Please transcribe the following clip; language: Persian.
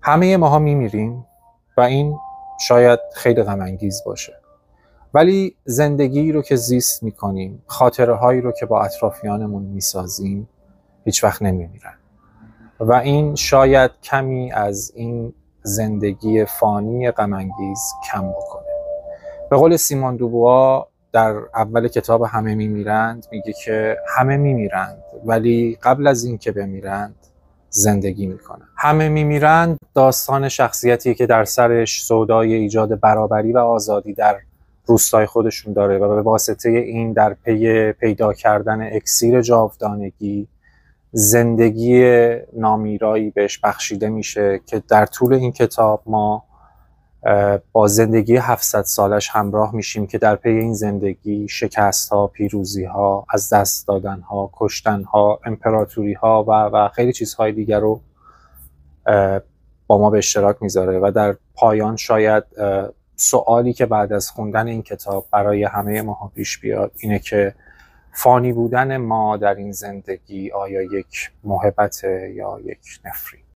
همه ماها میمیریم و این شاید خیلی غم انگیز باشه، ولی زندگی رو که زیست میکنیم، خاطره هایی رو که با اطرافیانمون میسازیم هیچ وقت نمیمیرن و این شاید کمی از این زندگی فانی غم انگیز کم بکنه. به قول سیمون دوبوا در اول کتاب همه میمیرند میگه که همه میمیرند ولی قبل از این که بمیرند زندگی میکنن. همه میمیرند داستان شخصیتیه که در سرش سودای ایجاد برابری و آزادی در روستای خودشون داره و به واسطه این در پی پیدا کردن اکسیر جاودانگی زندگی نامیرایی بهش بخشیده میشه که در طول این کتاب ما با زندگی 700 سالش همراه میشیم که در پی این زندگی شکست ها، پیروزی ها، از دست دادن ها، کشتن ها، امپراتوری ها و خیلی چیزهای دیگر رو با ما به اشتراک میذاره و در پایان شاید سوالی که بعد از خوندن این کتاب برای همه ما پیش بیاد اینه که فانی بودن ما در این زندگی آیا یک محبت یا یک نفری؟